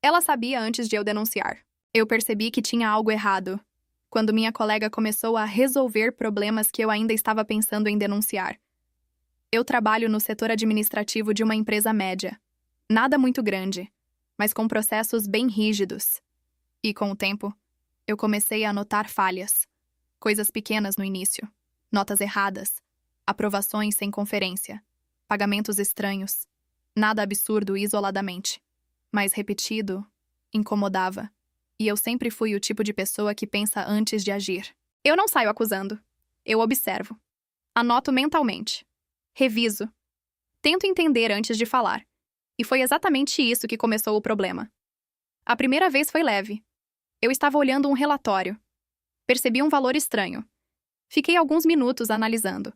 Ela sabia antes de eu denunciar. Eu percebi que tinha algo errado quando minha colega começou a resolver problemas que eu ainda estava pensando em denunciar. Eu trabalho no setor administrativo de uma empresa média. Nada muito grande, mas com processos bem rígidos. E com o tempo, eu comecei a notar falhas. Coisas pequenas no início. Notas erradas. Aprovações sem conferência. Pagamentos estranhos. Nada absurdo isoladamente. Mas repetido, incomodava. E eu sempre fui o tipo de pessoa que pensa antes de agir. Eu não saio acusando. Eu observo. Anoto mentalmente. Reviso. Tento entender antes de falar. E foi exatamente isso que começou o problema. A primeira vez foi leve. Eu estava olhando um relatório. Percebi um valor estranho. Fiquei alguns minutos analisando,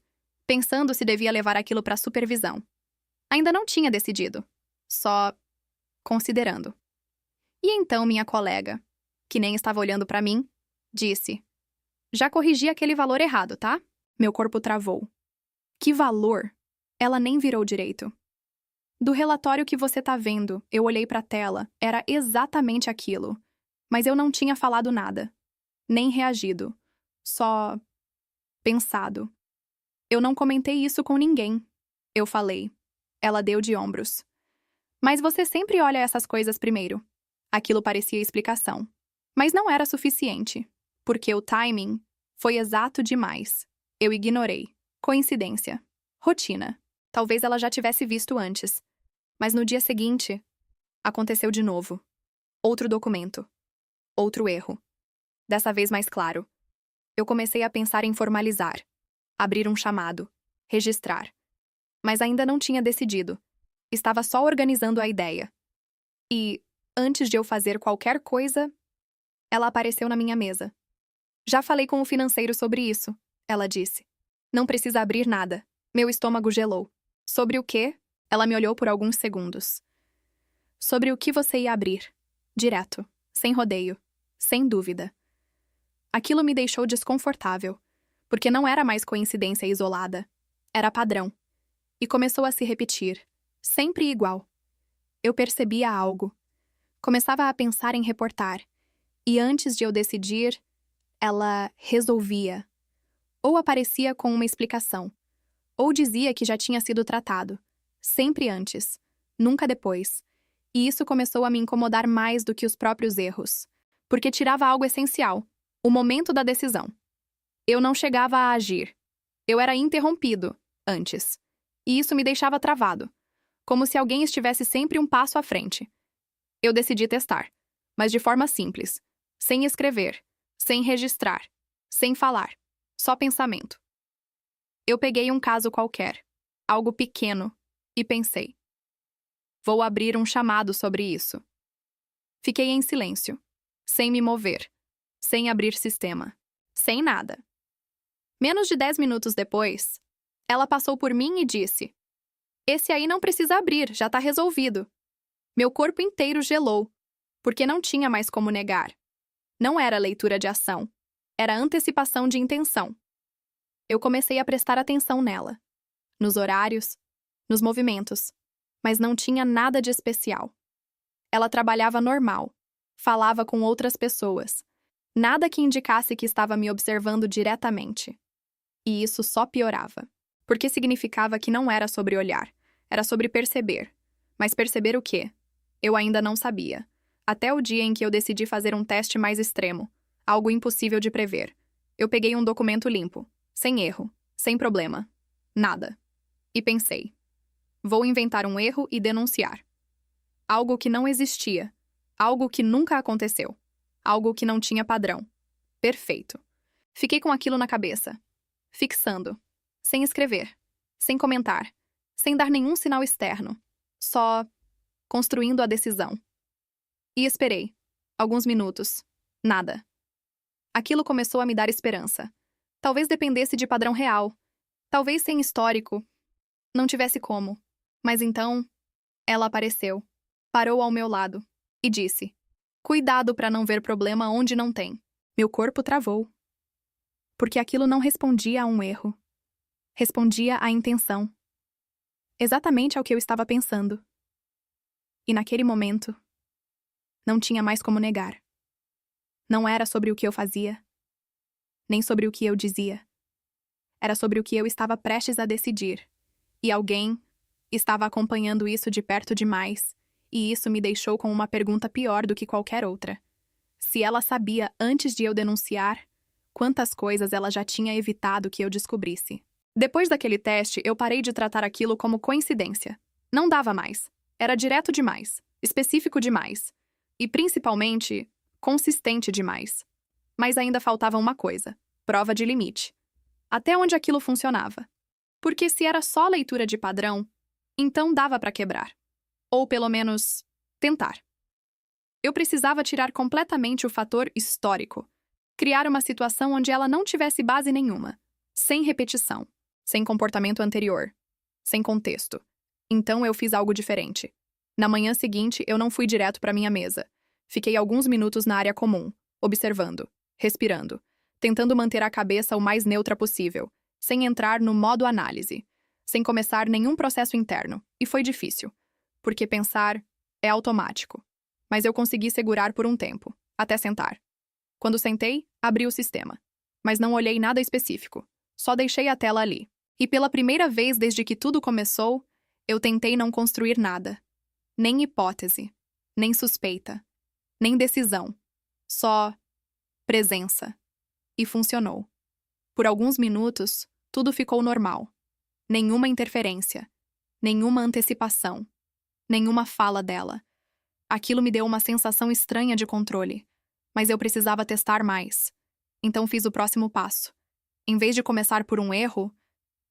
pensando se devia levar aquilo para supervisão. Ainda não tinha decidido. Só considerando. E então minha colega, que nem estava olhando para mim, disse: "Já corrigi aquele valor errado, tá?" Meu corpo travou. Que valor? Ela nem virou direito. Do relatório que você tá vendo, eu olhei para a tela, era exatamente aquilo. Mas eu não tinha falado nada. Nem reagido. Só pensado. Eu não comentei isso com ninguém. Eu falei. Ela deu de ombros. Mas você sempre olha essas coisas primeiro. Aquilo parecia explicação. Mas não era suficiente, porque o timing foi exato demais. Eu ignorei. Coincidência. Rotina. Talvez ela já tivesse visto antes. Mas no dia seguinte, aconteceu de novo. Outro documento. Outro erro. Dessa vez mais claro. Eu comecei a pensar em formalizar. Abrir um chamado. Registrar. Mas ainda não tinha decidido. Estava só organizando a ideia. E, antes de eu fazer qualquer coisa, ela apareceu na minha mesa. Já falei com o financeiro sobre isso, ela disse. Não precisa abrir nada. Meu estômago gelou. Sobre o quê? Ela me olhou por alguns segundos. Sobre o que você ia abrir. Direto. Sem rodeio. Sem dúvida. Aquilo me deixou desconfortável, porque não era mais coincidência isolada. Era padrão. E começou a se repetir. Sempre igual. Eu percebia algo. Começava a pensar em reportar. E antes de eu decidir, ela resolvia. Ou aparecia com uma explicação. Ou dizia que já tinha sido tratado. Sempre antes. Nunca depois. E isso começou a me incomodar mais do que os próprios erros. Porque tirava algo essencial. O momento da decisão. Eu não chegava a agir. Eu era interrompido, antes. E isso me deixava travado. Como se alguém estivesse sempre um passo à frente. Eu decidi testar. Mas de forma simples. Sem escrever. Sem registrar. Sem falar. Só pensamento. Eu peguei um caso qualquer. Algo pequeno. E pensei. Vou abrir um chamado sobre isso. Fiquei em silêncio. Sem me mover. Sem abrir sistema. Sem nada. Menos de 10 minutos depois, ela passou por mim e disse: "Esse aí não precisa abrir, já tá resolvido." Meu corpo inteiro gelou, porque não tinha mais como negar. Não era leitura de ação. Era antecipação de intenção. Eu comecei a prestar atenção nela. Nos horários, nos movimentos. Mas não tinha nada de especial. Ela trabalhava normal. Falava com outras pessoas. Nada que indicasse que estava me observando diretamente. E isso só piorava. Porque significava que não era sobre olhar. Era sobre perceber. Mas perceber o quê? Eu ainda não sabia. Até o dia em que eu decidi fazer um teste mais extremo. Algo impossível de prever. Eu peguei um documento limpo. Sem erro. Sem problema. Nada. E pensei. Vou inventar um erro e denunciar. Algo que não existia. Algo que nunca aconteceu. Algo que não tinha padrão. Perfeito. Fiquei com aquilo na cabeça. Fixando. Sem escrever. Sem comentar. Sem dar nenhum sinal externo. Só construindo a decisão. E esperei. Alguns minutos. Nada. Aquilo começou a me dar esperança. Talvez dependesse de padrão real. Talvez sem histórico. Não tivesse como. Mas então, ela apareceu. Parou ao meu lado. E disse: "Cuidado para não ver problema onde não tem." Meu corpo travou. Porque aquilo não respondia a um erro. Respondia à intenção. Exatamente ao que eu estava pensando. E naquele momento, Não tinha mais como negar. Não era sobre o que eu fazia, nem sobre o que eu dizia. Era sobre o que eu estava prestes a decidir. E alguém estava acompanhando isso de perto demais, e isso me deixou com uma pergunta pior do que qualquer outra. Se ela sabia antes de eu denunciar, quantas coisas ela já tinha evitado que eu descobrisse. Depois daquele teste, eu parei de tratar aquilo como coincidência. Não dava mais. Era direto demais, específico demais. E, principalmente, consistente demais. Mas ainda faltava uma coisa: prova de limite. Até onde aquilo funcionava. Porque se era só leitura de padrão, então dava para quebrar. Ou, pelo menos, tentar. Eu precisava tirar completamente o fator histórico. Criar uma situação onde ela não tivesse base nenhuma. Sem repetição. Sem comportamento anterior. Sem contexto. Então eu fiz algo diferente. Na manhã seguinte, eu não fui direto para minha mesa. Fiquei alguns minutos na área comum, observando, respirando, tentando manter a cabeça o mais neutra possível, sem entrar no modo análise, sem começar nenhum processo interno. E foi difícil, porque pensar é automático. Mas eu consegui segurar por um tempo, até sentar. Quando sentei, abri o sistema. Mas não olhei nada específico. Só deixei a tela ali. E pela primeira vez desde que tudo começou, eu tentei não construir nada. Nem hipótese, nem suspeita, nem decisão. Só presença. E funcionou. Por alguns minutos, tudo ficou normal. Nenhuma interferência. Nenhuma antecipação. Nenhuma fala dela. Aquilo me deu uma sensação estranha de controle. Mas eu precisava testar mais. Então fiz o próximo passo. Em vez de começar por um erro,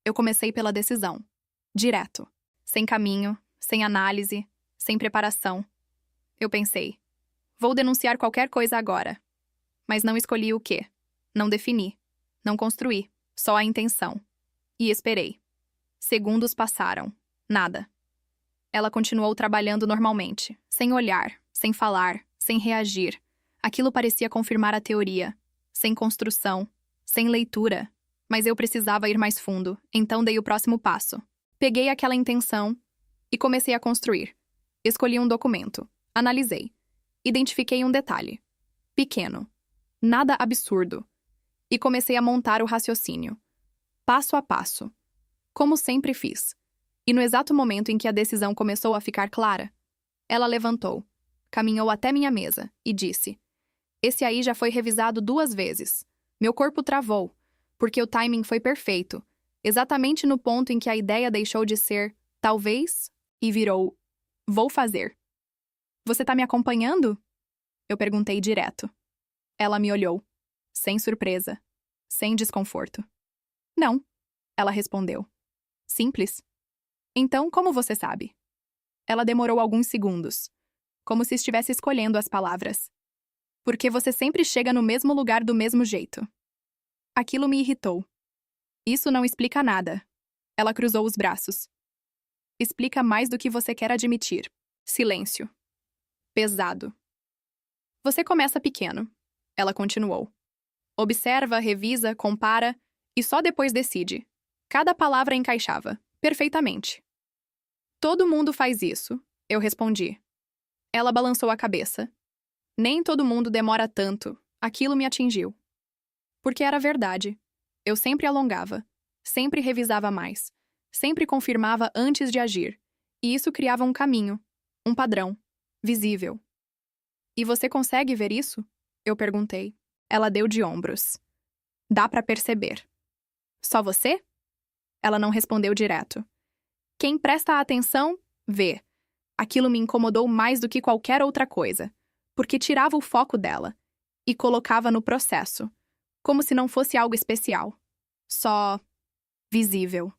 eu comecei pela decisão. Direto. Sem caminho, sem análise, sem preparação. Eu pensei, vou denunciar qualquer coisa agora. Mas não escolhi o quê. Não defini. Não construí. Só a intenção. E esperei. Segundos passaram. Nada. Ela continuou trabalhando normalmente, sem olhar, sem falar, sem reagir. Aquilo parecia confirmar a teoria. Sem construção, sem leitura. Mas eu precisava ir mais fundo, então dei o próximo passo. Peguei aquela intenção e comecei a construir. Escolhi um documento, analisei. Identifiquei um detalhe. Pequeno. Nada absurdo. E comecei a montar o raciocínio. Passo a passo. Como sempre fiz. E no exato momento em que a decisão começou a ficar clara, ela levantou, caminhou até minha mesa e disse: "Esse aí já foi revisado 2 vezes. Meu corpo travou, porque o timing foi perfeito, exatamente no ponto em que a ideia deixou de ser talvez e virou vou fazer." "Você tá me acompanhando?" Eu perguntei direto. Ela me olhou, sem surpresa, sem desconforto. "Não", ela respondeu. Simples. "Então, como você sabe?" Ela demorou alguns segundos, como se estivesse escolhendo as palavras. "Porque você sempre chega no mesmo lugar do mesmo jeito." Aquilo me irritou. "Isso não explica nada." Ela cruzou os braços. "Explica mais do que você quer admitir." Silêncio. Pesado. "Você começa pequeno." Ela continuou. "Observa, revisa, compara e só depois decide." Cada palavra encaixava, perfeitamente. "Todo mundo faz isso", eu respondi. Ela balançou a cabeça. "Nem todo mundo demora tanto." Aquilo me atingiu. Porque era verdade. Eu sempre alongava, sempre revisava mais, sempre confirmava antes de agir. E isso criava um caminho, um padrão, visível. "E você consegue ver isso?" eu perguntei. Ela deu de ombros. "Dá pra perceber." "Só você?" Ela não respondeu direto. "Quem presta atenção, vê." Aquilo me incomodou mais do que qualquer outra coisa, porque tirava o foco dela e colocava no processo, como se não fosse algo especial, só visível.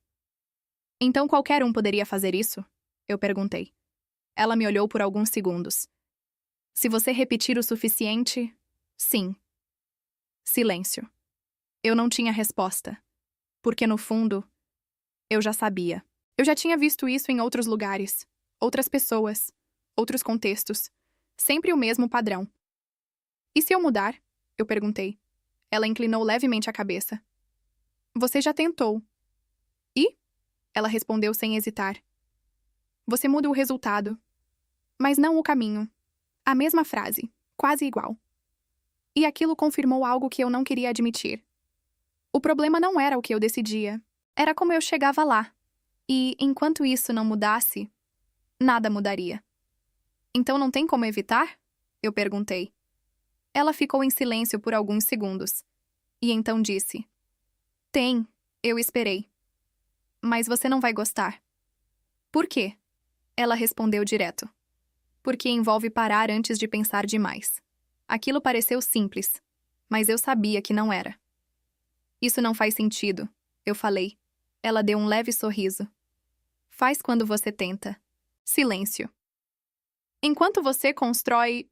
"Então qualquer um poderia fazer isso?" eu perguntei. Ela me olhou por alguns segundos. "Se você repetir o suficiente, sim." Silêncio. Eu não tinha resposta, porque no fundo, eu já sabia. Eu já tinha visto isso em outros lugares, outras pessoas, outros contextos. Sempre o mesmo padrão. "E se eu mudar?" eu perguntei. Ela inclinou levemente a cabeça. "Você já tentou." "E?" ela respondeu sem hesitar. "Você muda o resultado, mas não o caminho." A mesma frase, quase igual. E aquilo confirmou algo que eu não queria admitir. O problema não era o que eu decidia, era como eu chegava lá. E, enquanto isso não mudasse, nada mudaria. Então não tem como evitar? Eu perguntei. Ela ficou em silêncio por alguns segundos. E então disse: Tem, eu esperei. Mas você não vai gostar. Por quê? Ela respondeu direto. Porque envolve parar antes de pensar demais. Aquilo pareceu simples, mas eu sabia que não era. Isso não faz sentido, eu falei. Ela deu um leve sorriso. Faz quando você tenta. Silêncio. Enquanto você constrói,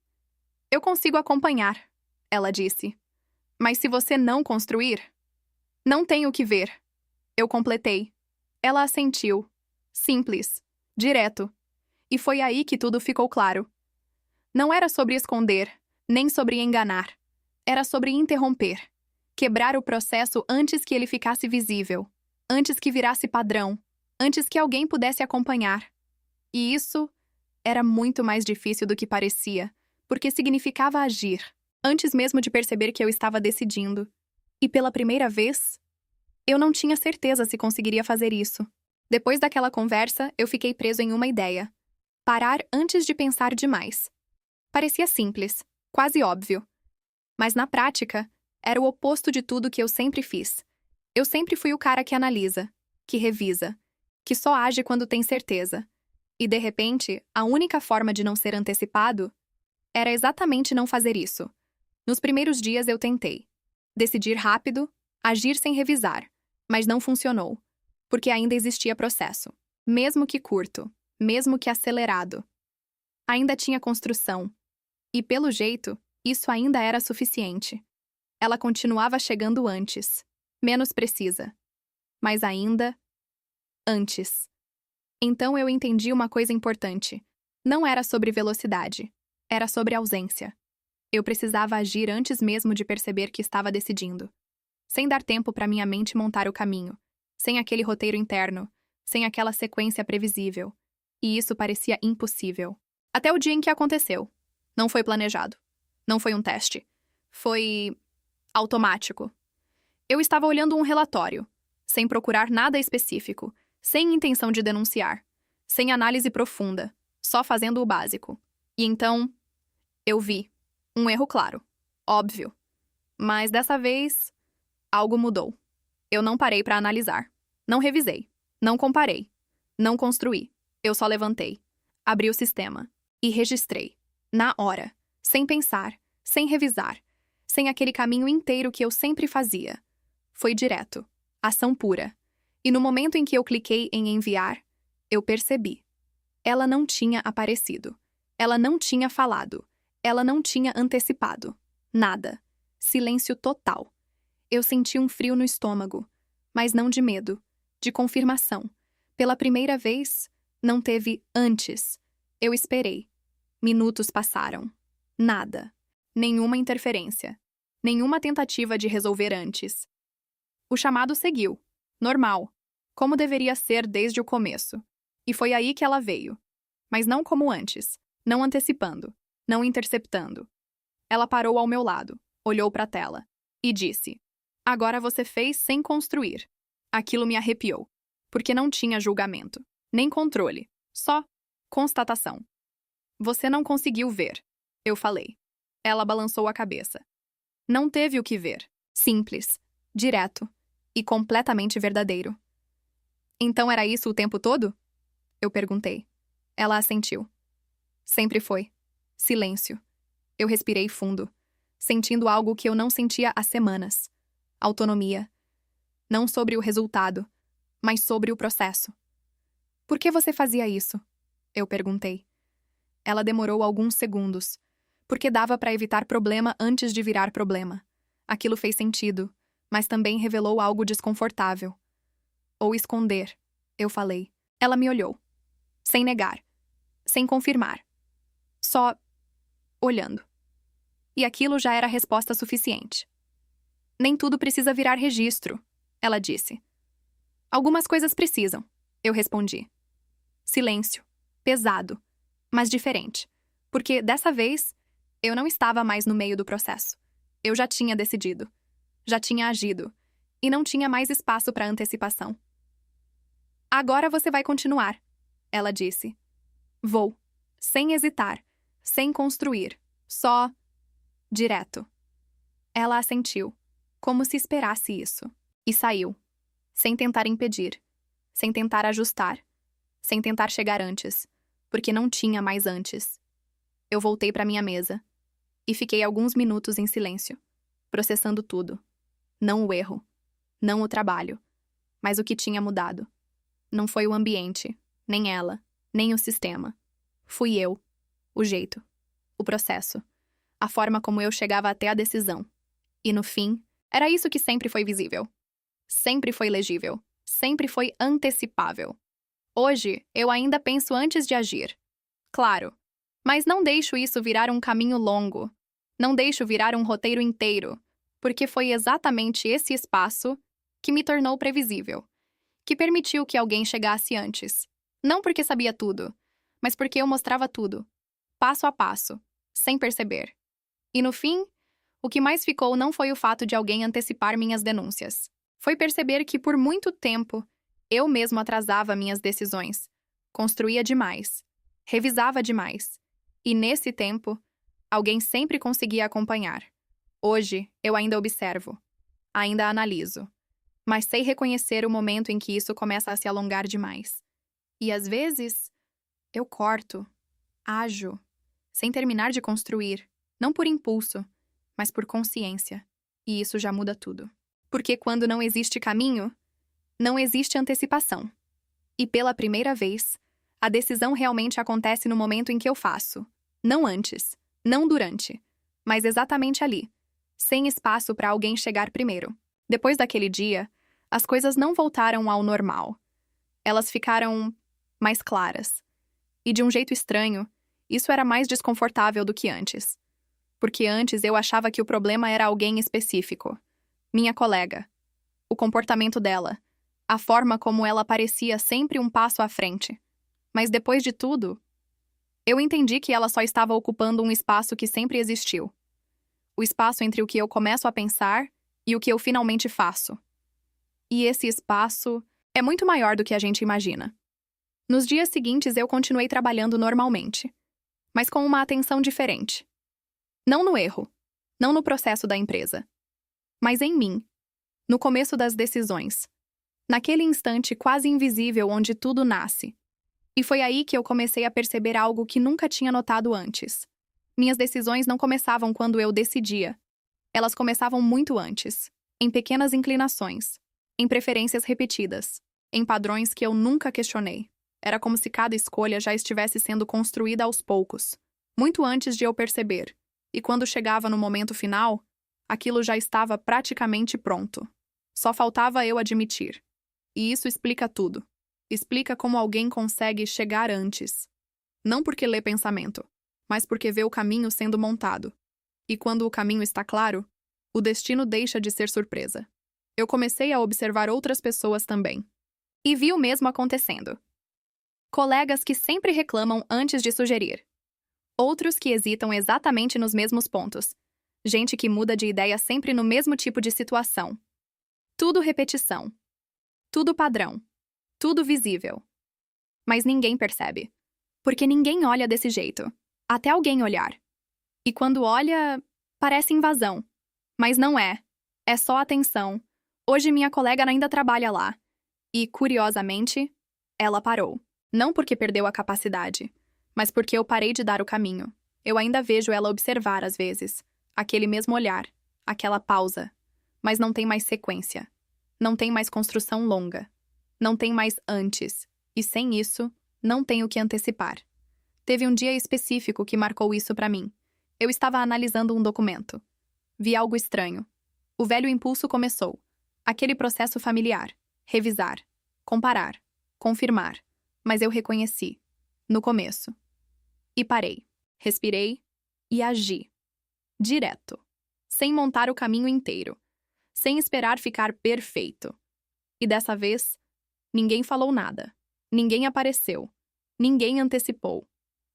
eu consigo acompanhar, ela disse. Mas se você não construir, não tem o que ver. Eu completei. Ela assentiu. Simples. Direto. E foi aí que tudo ficou claro. Não era sobre esconder, nem sobre enganar. Era sobre interromper. Quebrar o processo antes que ele ficasse visível. Antes que virasse padrão. Antes que alguém pudesse acompanhar. E isso era muito mais difícil do que parecia, porque significava agir, antes mesmo de perceber que eu estava decidindo. E pela primeira vez, eu não tinha certeza se conseguiria fazer isso. Depois daquela conversa, eu fiquei preso em uma ideia. Parar antes de pensar demais. Parecia simples, quase óbvio. Mas na prática, era o oposto de tudo que eu sempre fiz. Eu sempre fui o cara que analisa, que revisa, que só age quando tem certeza. E, de repente, a única forma de não ser antecipado era exatamente não fazer isso. Nos primeiros dias eu tentei. Decidir rápido, agir sem revisar, mas não funcionou, porque ainda existia processo. Mesmo que curto, mesmo que acelerado. Ainda tinha construção. E, pelo jeito, isso ainda era suficiente. Ela continuava chegando antes, menos precisa. Mas ainda, antes. Então eu entendi uma coisa importante. Não era sobre velocidade. Era sobre ausência. Eu precisava agir antes mesmo de perceber que estava decidindo. Sem dar tempo para minha mente montar o caminho. Sem aquele roteiro interno. Sem aquela sequência previsível. E isso parecia impossível. Até o dia em que aconteceu. Não foi planejado. Não foi um teste. Foi automático. Eu estava olhando um relatório, sem procurar nada específico, sem intenção de denunciar, sem análise profunda, só fazendo o básico. E então, eu vi. Um erro claro. Óbvio. Mas dessa vez, algo mudou. Eu não parei para analisar. Não revisei. Não comparei. Não construí. Eu só levantei. Abri o sistema. E registrei. Na hora. Sem pensar. Sem revisar. Sem aquele caminho inteiro que eu sempre fazia. Foi direto. Ação pura. E no momento em que eu cliquei em enviar, eu percebi. Ela não tinha aparecido. Ela não tinha falado. Ela não tinha antecipado. Nada. Silêncio total. Eu senti um frio no estômago, mas não de medo, de confirmação. Pela primeira vez, não teve antes. Eu esperei. Minutos passaram. Nada. Nenhuma interferência. Nenhuma tentativa de resolver antes. O chamado seguiu. Normal. Como deveria ser desde o começo. E foi aí que ela veio. Mas não como antes. Não antecipando. Não interceptando. Ela parou ao meu lado, olhou para a tela e disse: Agora você fez sem construir. Aquilo me arrepiou, porque não tinha julgamento, nem controle, só constatação. Você não conseguiu ver, eu falei. Ela balançou a cabeça. Não teve o que ver. Simples, direto e completamente verdadeiro. Então era isso o tempo todo? Eu perguntei. Ela assentiu. Sempre foi. Silêncio. Eu respirei fundo, sentindo algo que eu não sentia há semanas. Autonomia. Não sobre o resultado, mas sobre o processo. Por que você fazia isso? Eu perguntei. Ela demorou alguns segundos, porque dava para evitar problema antes de virar problema. Aquilo fez sentido, mas também revelou algo desconfortável. Ou esconder, eu falei. Ela me olhou. Sem negar. Sem confirmar. Só olhando. E aquilo já era resposta suficiente. Nem tudo precisa virar registro, ela disse. Algumas coisas precisam, eu respondi. Silêncio. Pesado. Mas diferente. Porque, dessa vez, eu não estava mais no meio do processo. Eu já tinha decidido, já tinha agido, e não tinha mais espaço para antecipação. Agora você vai continuar, ela disse. Vou, sem hesitar, sem construir, só direto. Ela assentiu, como se esperasse isso, e saiu, sem tentar impedir, sem tentar ajustar, sem tentar chegar antes, porque não tinha mais antes. Eu voltei para minha mesa e fiquei alguns minutos em silêncio, processando tudo. Não o erro, não o trabalho, mas o que tinha mudado. Não foi o ambiente, nem ela, nem o sistema. Fui eu, o jeito, o processo, a forma como eu chegava até a decisão. E no fim, era isso que sempre foi visível. Sempre foi legível, sempre foi antecipável. Hoje, eu ainda penso antes de agir. Claro, mas não deixo isso virar um caminho longo. Não deixo virar um roteiro inteiro, porque foi exatamente esse espaço que me tornou previsível, que permitiu que alguém chegasse antes. Não porque sabia tudo, mas porque eu mostrava tudo, passo a passo, sem perceber. E no fim, o que mais ficou não foi o fato de alguém antecipar minhas denúncias. Foi perceber que, por muito tempo, eu mesmo atrasava minhas decisões, construía demais, revisava demais. E nesse tempo, alguém sempre conseguia acompanhar. Hoje, eu ainda observo, ainda analiso, mas sei reconhecer o momento em que isso começa a se alongar demais. E às vezes, eu corto, ajo, sem terminar de construir, não por impulso, mas por consciência. E isso já muda tudo. Porque quando não existe caminho, não existe antecipação. E pela primeira vez, a decisão realmente acontece no momento em que eu faço. Não antes, não durante, mas exatamente ali, sem espaço para alguém chegar primeiro. Depois daquele dia, as coisas não voltaram ao normal. Elas ficaram mais claras. E de um jeito estranho, isso era mais desconfortável do que antes. Porque antes eu achava que o problema era alguém específico. Minha colega. O comportamento dela. A forma como ela parecia sempre um passo à frente. Mas depois de tudo, eu entendi que ela só estava ocupando um espaço que sempre existiu. O espaço entre o que eu começo a pensar e o que eu finalmente faço. E esse espaço é muito maior do que a gente imagina. Nos dias seguintes eu continuei trabalhando normalmente, mas com uma atenção diferente. Não no erro, não no processo da empresa, mas em mim, no começo das decisões, naquele instante quase invisível onde tudo nasce. E foi aí que eu comecei a perceber algo que nunca tinha notado antes. Minhas decisões não começavam quando eu decidia. Elas começavam muito antes, em pequenas inclinações, em preferências repetidas, em padrões que eu nunca questionei. Era como se cada escolha já estivesse sendo construída aos poucos, muito antes de eu perceber. E quando chegava no momento final, aquilo já estava praticamente pronto. Só faltava eu admitir. E isso explica tudo. Explica como alguém consegue chegar antes. Não porque lê pensamento, mas porque vê o caminho sendo montado. E quando o caminho está claro, o destino deixa de ser surpresa. Eu comecei a observar outras pessoas também. E vi o mesmo acontecendo. Colegas que sempre reclamam antes de sugerir. Outros que hesitam exatamente nos mesmos pontos. Gente que muda de ideia sempre no mesmo tipo de situação. Tudo repetição. Tudo padrão. Tudo visível. Mas ninguém percebe. Porque ninguém olha desse jeito. Até alguém olhar. E quando olha, parece invasão. Mas não é. É só atenção. Hoje minha colega ainda trabalha lá. E, curiosamente, ela parou. Não porque perdeu a capacidade, mas porque eu parei de dar o caminho. Eu ainda vejo ela observar às vezes. Aquele mesmo olhar. Aquela pausa. Mas não tem mais sequência. Não tem mais construção longa. Não tem mais antes. E sem isso, não tem o que antecipar. Teve um dia específico que marcou isso pra mim. Eu estava analisando um documento. Vi algo estranho. O velho impulso começou. Aquele processo familiar. Revisar. Comparar. Confirmar. Mas eu reconheci. No começo. E parei. Respirei. E agi. Direto. Sem montar o caminho inteiro. Sem esperar ficar perfeito. E dessa vez, ninguém falou nada. Ninguém apareceu. Ninguém antecipou.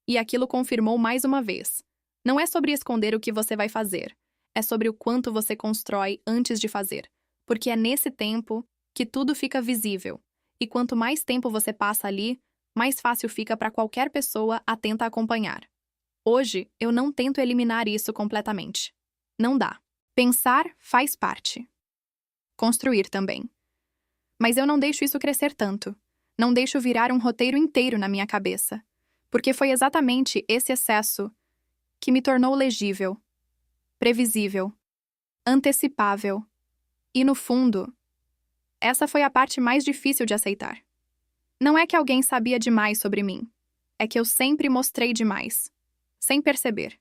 E aquilo confirmou mais uma vez. Não é sobre esconder o que você vai fazer, é sobre o quanto você constrói antes de fazer. Porque é nesse tempo que tudo fica visível. E quanto mais tempo você passa ali, mais fácil fica para qualquer pessoa atenta a acompanhar. Hoje, eu não tento eliminar isso completamente. Não dá. Pensar faz parte. Construir também. Mas eu não deixo isso crescer tanto. Não deixo virar um roteiro inteiro na minha cabeça. Porque foi exatamente esse excesso que me tornou legível, previsível, antecipável. E, no fundo, essa foi a parte mais difícil de aceitar. Não é que alguém sabia demais sobre mim. É que eu sempre mostrei demais, sem perceber.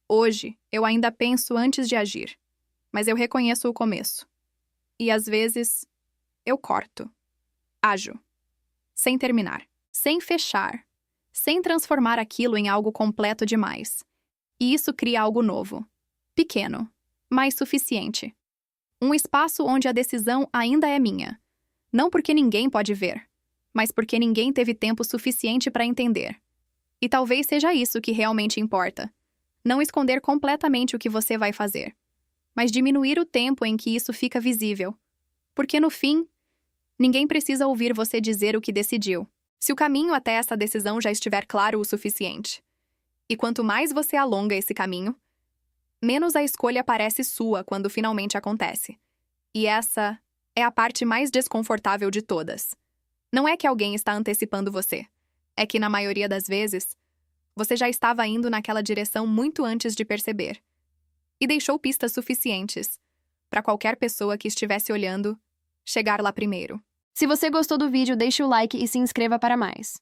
Hoje, eu ainda penso antes de agir, mas eu reconheço o começo. E, às vezes, eu corto. Ajo. Sem terminar. Sem fechar. Sem transformar aquilo em algo completo demais. E isso cria algo novo. Pequeno, mas suficiente. Um espaço onde a decisão ainda é minha. Não porque ninguém pode ver, mas porque ninguém teve tempo suficiente para entender. E talvez seja isso que realmente importa. Não esconder completamente o que você vai fazer, mas diminuir o tempo em que isso fica visível. Porque, no fim, ninguém precisa ouvir você dizer o que decidiu, se o caminho até essa decisão já estiver claro o suficiente. E quanto mais você alonga esse caminho, menos a escolha parece sua quando finalmente acontece. E essa é a parte mais desconfortável de todas. Não é que alguém está antecipando você. É que, na maioria das vezes, você já estava indo naquela direção muito antes de perceber. E deixou pistas suficientes para qualquer pessoa que estivesse olhando chegar lá primeiro. Se você gostou do vídeo, deixe o like e se inscreva para mais.